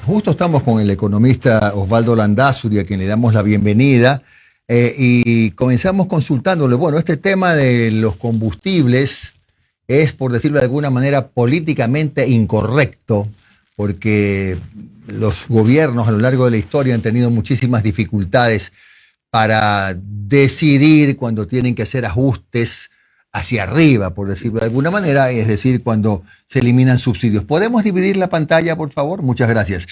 Justo estamos con el economista Osvaldo Landázuri, a quien le damos la bienvenida, y comenzamos consultándole. Bueno, este tema de los combustibles es, por decirlo de alguna manera, políticamente incorrecto, porque los gobiernos a lo largo de la historia han tenido muchísimas dificultades para decidir cuando tienen que hacer ajustes hacia arriba, por decirlo de alguna manera, es decir, cuando se eliminan subsidios. ¿Podemos dividir la pantalla, por favor? Muchas gracias.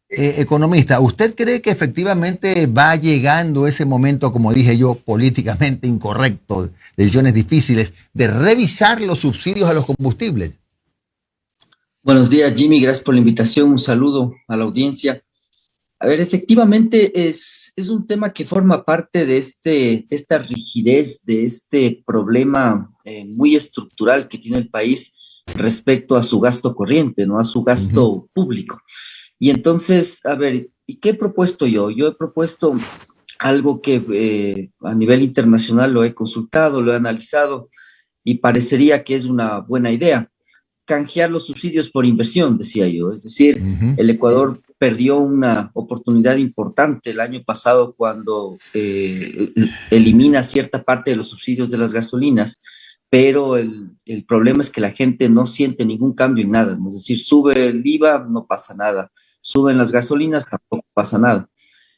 Economista, ¿usted cree que efectivamente va llegando ese momento, como dije yo, políticamente incorrecto, decisiones difíciles, de revisar los subsidios a los combustibles? Buenos días, Jimmy. Gracias por la invitación. Un saludo a la audiencia. A ver, efectivamente es un tema que forma parte de esta rigidez, de este problema muy estructural que tiene el país respecto a su gasto corriente, ¿no? A su gasto público. Y entonces, a ver, ¿y qué he propuesto yo? Yo he propuesto algo que a nivel internacional lo he consultado, lo he analizado y parecería que es una buena idea. Canjear los subsidios por inversión, decía yo. Es decir, el Ecuador perdió una oportunidad importante el año pasado cuando elimina cierta parte de los subsidios de las gasolinas, pero el problema es que la gente no siente ningún cambio en nada, ¿no? Es decir, sube el IVA, no pasa nada, suben las gasolinas, tampoco pasa nada.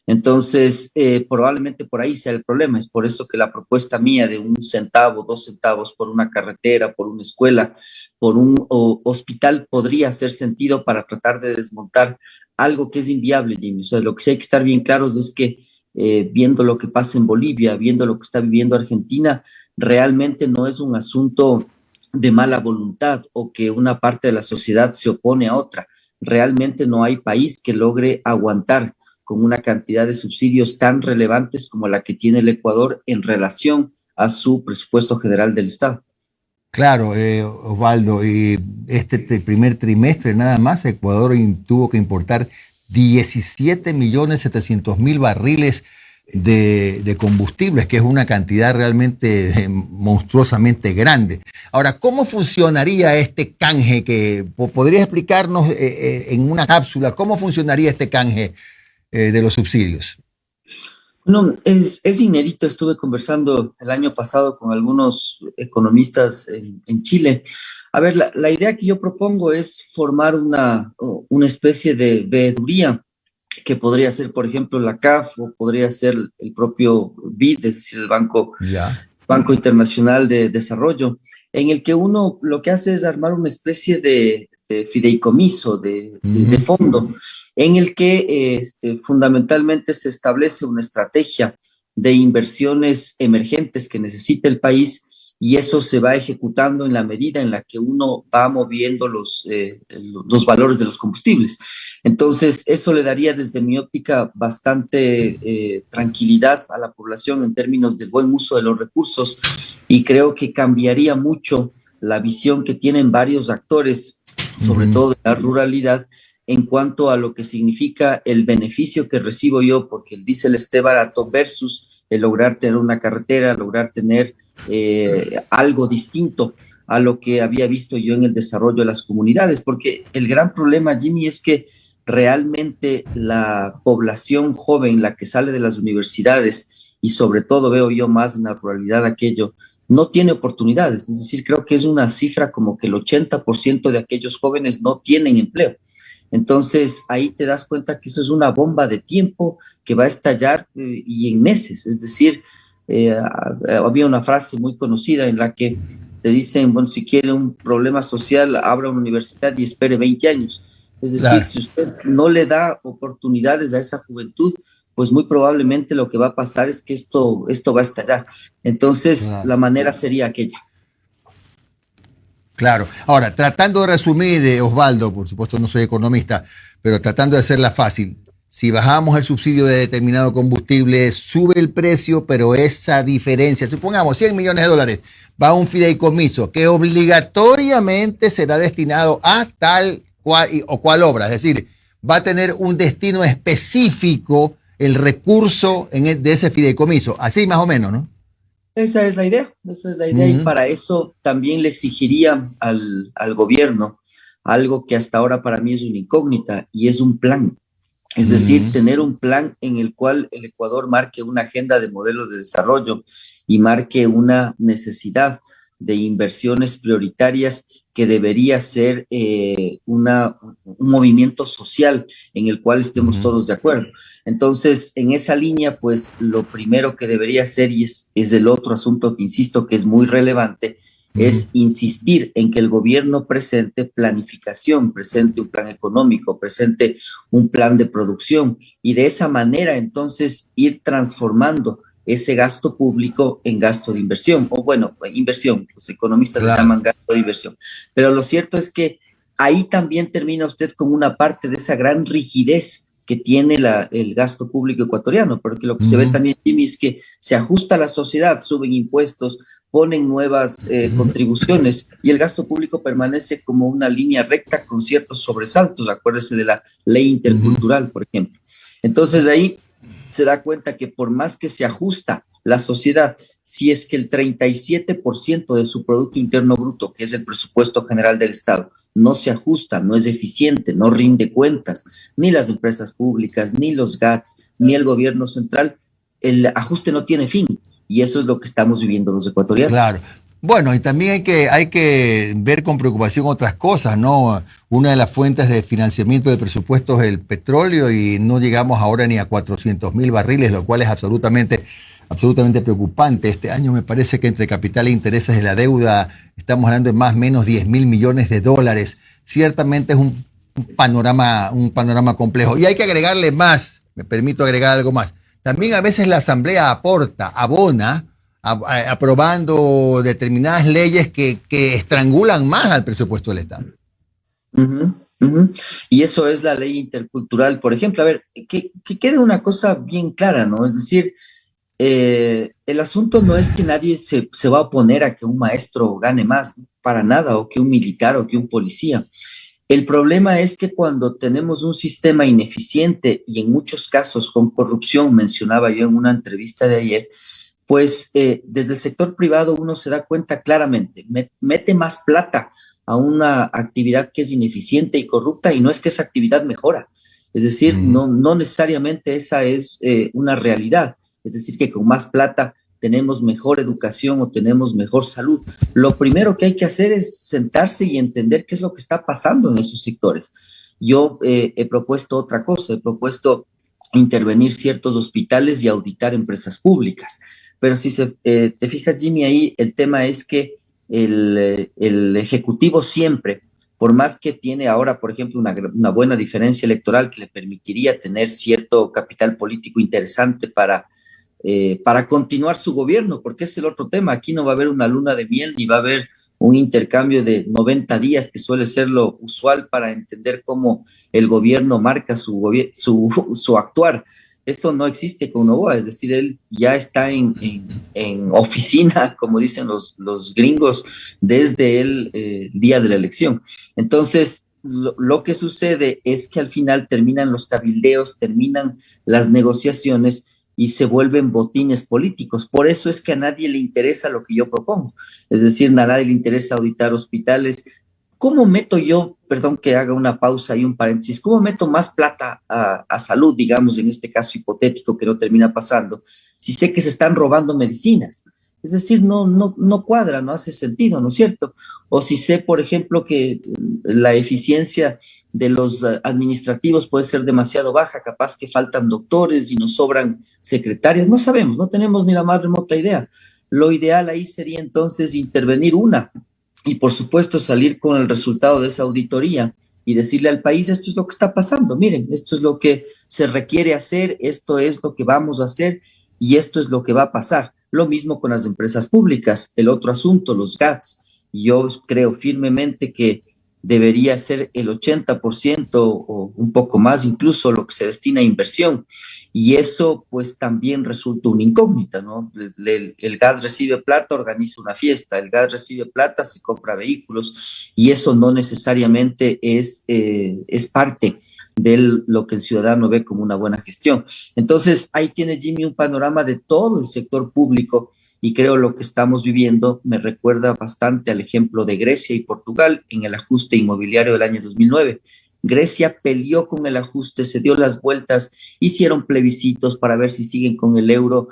Entonces, probablemente por ahí sea el problema. Es por eso que la propuesta mía de 1 centavo, 2 centavos por una carretera, por una escuela, por un hospital podría hacer sentido para tratar de desmontar algo que es inviable, Jimmy. O sea, lo que sí hay que estar bien claros es que viendo lo que pasa en Bolivia, viendo lo que está viviendo Argentina, realmente no es un asunto de mala voluntad o que una parte de la sociedad se opone a otra. Realmente no hay país que logre aguantar con una cantidad de subsidios tan relevantes como la que tiene el Ecuador en relación a su presupuesto general del Estado. Claro, Osvaldo, y primer trimestre nada más, Ecuador tuvo que importar 17.700.000 barriles de combustibles, que es una cantidad realmente monstruosamente grande. Ahora, ¿cómo funcionaría este canje? ¿Podrías explicarnos en una cápsula cómo funcionaría este canje de los subsidios? No, es inédito. Estuve conversando el año pasado con algunos economistas en Chile. A ver, la idea que yo propongo es formar una especie de veeduría que podría ser, por ejemplo, la CAF o podría ser el propio BID, es decir, el Ya. Banco Internacional de Desarrollo, en el que uno lo que hace es armar una especie de fideicomiso, de fondo, en el que fundamentalmente se establece una estrategia de inversiones emergentes que necesita el país y eso se va ejecutando en la medida en la que uno va moviendo los valores de los combustibles. Entonces, eso le daría desde mi óptica bastante tranquilidad a la población en términos del buen uso de los recursos y creo que cambiaría mucho la visión que tienen varios actores, sobre todo de la ruralidad, en cuanto a lo que significa el beneficio que recibo yo porque el diésel esté barato versus el lograr tener una carretera, lograr tener algo distinto a lo que había visto yo en el desarrollo de las comunidades, porque el gran problema, Jimmy, es que realmente la población joven, la que sale de las universidades, y sobre todo veo yo más en la ruralidad aquello, no tiene oportunidades. Es decir, creo que es una cifra como que el 80% de aquellos jóvenes no tienen empleo. Entonces, ahí te das cuenta que eso es una bomba de tiempo que va a estallar y en meses. Es decir, había una frase muy conocida en la que te dicen, bueno, si quiere un problema social, abra una universidad y espere 20 años. Es decir, Claro. si usted no le da oportunidades a esa juventud, pues muy probablemente lo que va a pasar es que esto va a estallar. Entonces, Claro. la manera sería aquella. Claro. Ahora, tratando de resumir, Osvaldo, por supuesto no soy economista, pero tratando de hacerla fácil, si bajamos el subsidio de determinado combustible, sube el precio, pero esa diferencia, supongamos 100 millones de dólares, va a un fideicomiso que obligatoriamente será destinado a tal cual o cual obra, es decir, va a tener un destino específico el recurso de ese fideicomiso, así más o menos, ¿no? Esa es la idea y para eso también le exigiría al gobierno algo que hasta ahora para mí es una incógnita y es un plan. Es decir, tener un plan en el cual el Ecuador marque una agenda de modelo de desarrollo y marque una necesidad de inversiones prioritarias que debería ser un movimiento social en el cual estemos todos de acuerdo. Entonces, en esa línea, pues lo primero que debería ser, y es el otro asunto que insisto que es muy relevante, es insistir en que el gobierno presente planificación, presente un plan económico, presente un plan de producción y de esa manera entonces ir transformando ese gasto público en gasto de inversión, o bueno, inversión, los economistas le llaman gasto de inversión. Pero lo cierto es que ahí también termina usted con una parte de esa gran rigidez que tiene el gasto público ecuatoriano, porque lo que se ve también, Jimmy, es que se ajusta a la sociedad, suben impuestos, ponen nuevas contribuciones y el gasto público permanece como una línea recta con ciertos sobresaltos. Acuérdese de la ley intercultural, por ejemplo. Entonces ahí se da cuenta que por más que se ajusta la sociedad, si es que el 37% de su Producto Interno Bruto, que es el presupuesto general del Estado, no se ajusta, no es eficiente, no rinde cuentas, ni las empresas públicas, ni los GATS, ni el gobierno central, el ajuste no tiene fin. Y eso es lo que estamos viviendo los ecuatorianos. Claro. Bueno, y también hay que ver con preocupación otras cosas, ¿no? Una de las fuentes de financiamiento del presupuesto es el petróleo y no llegamos ahora ni a 400.000 barriles, lo cual es absolutamente preocupante. Este año me parece que entre capital e intereses de la deuda estamos hablando de más o menos 10.000 millones de dólares. Ciertamente es un panorama complejo. Y hay que agregarle más, me permito agregar algo más. También a veces la Asamblea abona, aprobando determinadas leyes que estrangulan más al presupuesto del Estado. Y eso es la ley intercultural, por ejemplo. A ver, que quede una cosa bien clara, ¿no? Es decir, el asunto no es que nadie se va a oponer a que un maestro gane más, para nada, o que un militar o que un policía. El problema es que cuando tenemos un sistema ineficiente y en muchos casos con corrupción, mencionaba yo en una entrevista de ayer, pues desde el sector privado uno se da cuenta claramente, mete más plata a una actividad que es ineficiente y corrupta y no es que esa actividad mejora. Es decir, no necesariamente esa es una realidad. Es decir, que con más plata tenemos mejor educación o tenemos mejor salud. Lo primero que hay que hacer es sentarse y entender qué es lo que está pasando en esos sectores. Yo he propuesto otra cosa, he propuesto intervenir ciertos hospitales y auditar empresas públicas. Pero si te fijas, Jimmy, ahí el tema es que el Ejecutivo siempre, por más que tiene ahora, por ejemplo, una buena diferencia electoral que le permitiría tener cierto capital político interesante para continuar su gobierno, porque es el otro tema. Aquí no va a haber una luna de miel ni va a haber un intercambio de 90 días, que suele ser lo usual para entender cómo el gobierno marca su actuar. Esto no existe con Novoa, es decir, él ya está en oficina, como dicen los gringos, desde el día de la elección. Entonces, lo que sucede es que al final terminan los cabildeos, terminan las negociaciones y se vuelven botines políticos. Por eso es que a nadie le interesa lo que yo propongo. Es decir, a nadie le interesa auditar hospitales. ¿Cómo meto yo, perdón que haga una pausa y un paréntesis, cómo meto más plata a salud, digamos, en este caso hipotético que no termina pasando, si sé que se están robando medicinas? Es decir, no cuadra, no hace sentido, ¿no es cierto? O si sé, por ejemplo, que la eficiencia de los administrativos puede ser demasiado baja, capaz que faltan doctores y nos sobran secretarias, no sabemos, no tenemos ni la más remota idea. Lo ideal ahí sería entonces intervenir y por supuesto salir con el resultado de esa auditoría y decirle al país, esto es lo que está pasando, miren, esto es lo que se requiere hacer, esto es lo que vamos a hacer y esto es lo que va a pasar. Lo mismo con las empresas públicas, el otro asunto, los GATS. Yo creo firmemente que debería ser el 80% o un poco más incluso lo que se destina a inversión. Y eso pues también resulta una incógnita, ¿no? El GAT recibe plata, organiza una fiesta, el GAT recibe plata, se compra vehículos y eso no necesariamente es parte de lo que el ciudadano ve como una buena gestión. Entonces, ahí tiene Jimmy un panorama de todo el sector público y creo lo que estamos viviendo me recuerda bastante al ejemplo de Grecia y Portugal en el ajuste inmobiliario del año 2009. Grecia peleó con el ajuste, se dio las vueltas, hicieron plebiscitos para ver si siguen con el euro,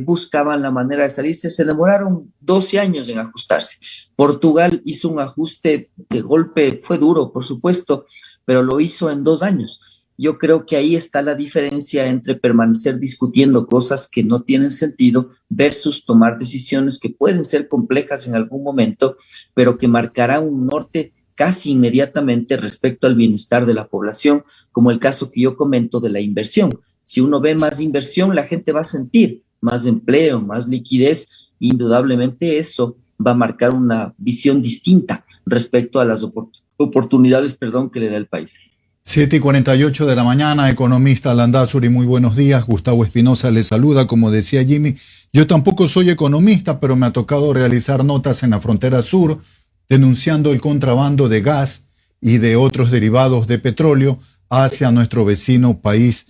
buscaban la manera de salirse, se demoraron 12 años en ajustarse. Portugal hizo un ajuste de golpe, fue duro, por supuesto, pero lo hizo en 2 años. Yo creo que ahí está la diferencia entre permanecer discutiendo cosas que no tienen sentido versus tomar decisiones que pueden ser complejas en algún momento, pero que marcarán un norte casi inmediatamente respecto al bienestar de la población, como el caso que yo comento de la inversión. Si uno ve más inversión, la gente va a sentir más empleo, más liquidez, indudablemente eso va a marcar una visión distinta respecto a las oportunidades, que le da el país. 7:48 de la mañana, economista Landázuri, muy buenos días. Gustavo Espinosa le saluda, como decía Jimmy. Yo tampoco soy economista, pero me ha tocado realizar notas en la frontera sur, denunciando el contrabando de gas y de otros derivados de petróleo hacia nuestro vecino país,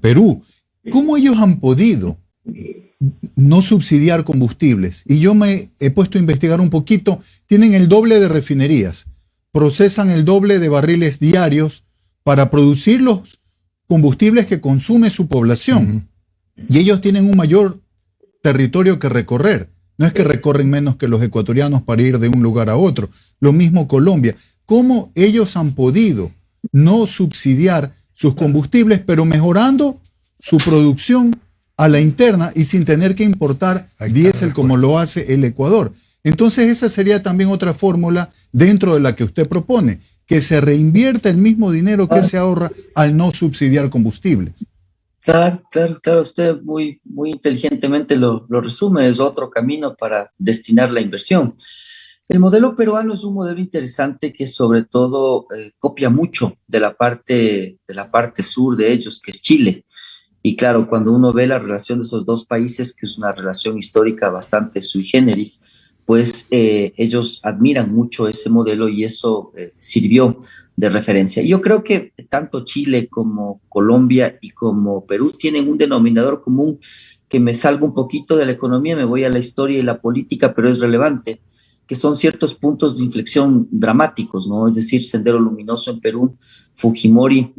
Perú. ¿Cómo ellos han podido no subsidiar combustibles? Y yo me he puesto a investigar un poquito. Tienen el doble de refinerías, procesan el doble de barriles diarios para producir los combustibles que consume su población. Y ellos tienen un mayor territorio que recorrer. No es que recorren menos que los ecuatorianos para ir de un lugar a otro. Lo mismo Colombia. ¿Cómo ellos han podido no subsidiar sus combustibles, pero mejorando su producción a la interna y sin tener que importar diésel como lo hace el Ecuador? Entonces esa sería también otra fórmula dentro de la que usted propone, que se reinvierta el mismo dinero que se ahorra al no subsidiar combustibles. Claro, usted muy inteligentemente lo resume, es otro camino para destinar la inversión. El modelo peruano es un modelo interesante que sobre todo copia mucho de la parte sur de ellos, que es Chile. Y claro, cuando uno ve la relación de esos dos países, que es una relación histórica bastante sui generis, pues ellos admiran mucho ese modelo y eso sirvió de referencia. Yo creo que tanto Chile como Colombia y como Perú tienen un denominador común que me salgo un poquito de la economía, me voy a la historia y la política, pero es relevante, que son ciertos puntos de inflexión dramáticos, ¿no? Es decir, Sendero Luminoso en Perú, Fujimori,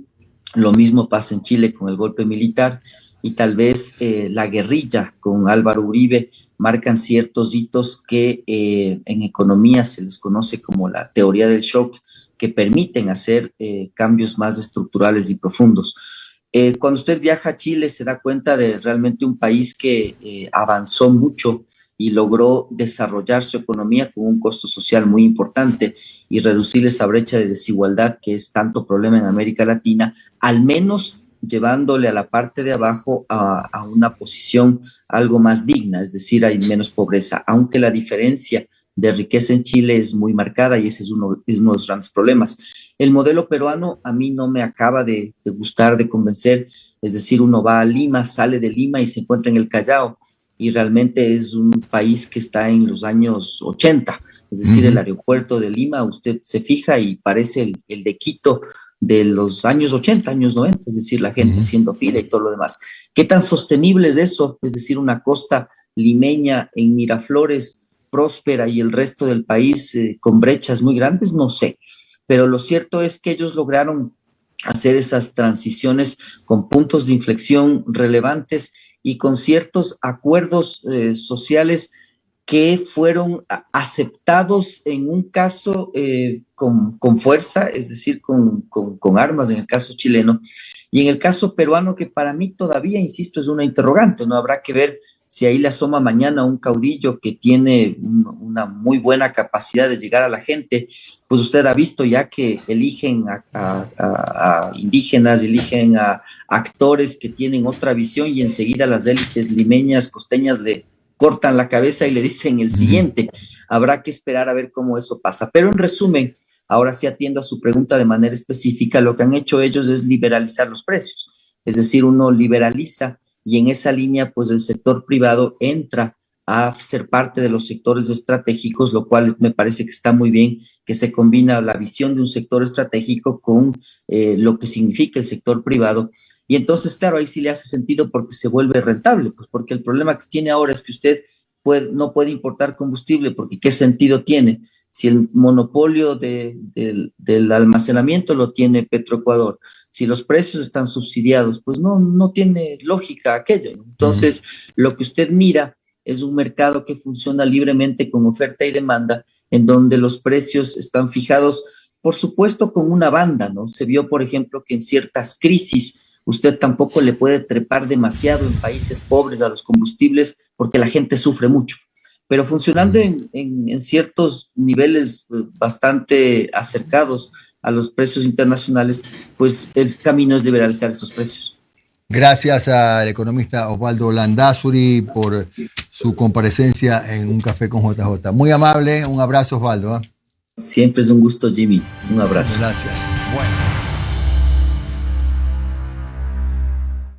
lo mismo pasa en Chile con el golpe militar y tal vez la guerrilla con Álvaro Uribe marcan ciertos hitos que en economía se les conoce como la teoría del shock, que permiten hacer cambios más estructurales y profundos. Cuando usted viaja a Chile se da cuenta de realmente un país que avanzó mucho y logró desarrollar su economía con un costo social muy importante y reducir esa brecha de desigualdad que es tanto problema en América Latina, al menos llevándole a la parte de abajo a una posición algo más digna, es decir, hay menos pobreza, aunque la diferencia de riqueza en Chile es muy marcada y ese es uno de los grandes problemas. El modelo peruano a mí no me acaba de gustar, de convencer, es decir, uno va a Lima, sale de Lima y se encuentra en el Callao y realmente es un país que está en los años 80, es decir, el aeropuerto de Lima, usted se fija y parece el de Quito de los años 80, años 90, es decir, la gente haciendo fila y todo lo demás. ¿Qué tan sostenible es eso? Es decir, una costa limeña en Miraflores próspera y el resto del país con brechas muy grandes, no sé. Pero lo cierto es que ellos lograron hacer esas transiciones con puntos de inflexión relevantes y con ciertos acuerdos sociales que fueron aceptados en un caso con fuerza, es decir, con armas en el caso chileno, y en el caso peruano, que para mí todavía, insisto, es una interrogante, ¿no? Habrá que ver si ahí le asoma mañana un caudillo que tiene una muy buena capacidad de llegar a la gente. Pues usted ha visto ya que eligen a indígenas, eligen a actores que tienen otra visión y enseguida las élites limeñas, costeñas le cortan la cabeza y le dicen el siguiente. Habrá que esperar a ver cómo eso pasa. Pero en resumen, ahora sí atiendo a su pregunta de manera específica, lo que han hecho ellos es liberalizar los precios. Es decir, uno liberaliza y en esa línea, pues el sector privado entra a ser parte de los sectores estratégicos, lo cual me parece que está muy bien, que se combina la visión de un sector estratégico con lo que significa el sector privado. Y entonces, claro, ahí sí le hace sentido porque se vuelve rentable, pues porque el problema que tiene ahora es que usted no puede importar combustible, porque ¿qué sentido tiene? Si el monopolio del almacenamiento lo tiene Petroecuador, si los precios están subsidiados, pues no tiene lógica aquello, ¿no? Entonces, lo que usted mira es un mercado que funciona libremente con oferta y demanda, en donde los precios están fijados, por supuesto, con una banda, ¿no? Se vio, por ejemplo, que en ciertas crisis usted tampoco le puede trepar demasiado en países pobres a los combustibles porque la gente sufre mucho. Pero funcionando en ciertos niveles bastante acercados a los precios internacionales, pues el camino es liberalizar esos precios. Gracias al economista Osvaldo Landázuri por su comparecencia en Un Café con JJ. Muy amable, un abrazo, Osvaldo. Siempre es un gusto, Jimmy. Un abrazo. Gracias. Bueno.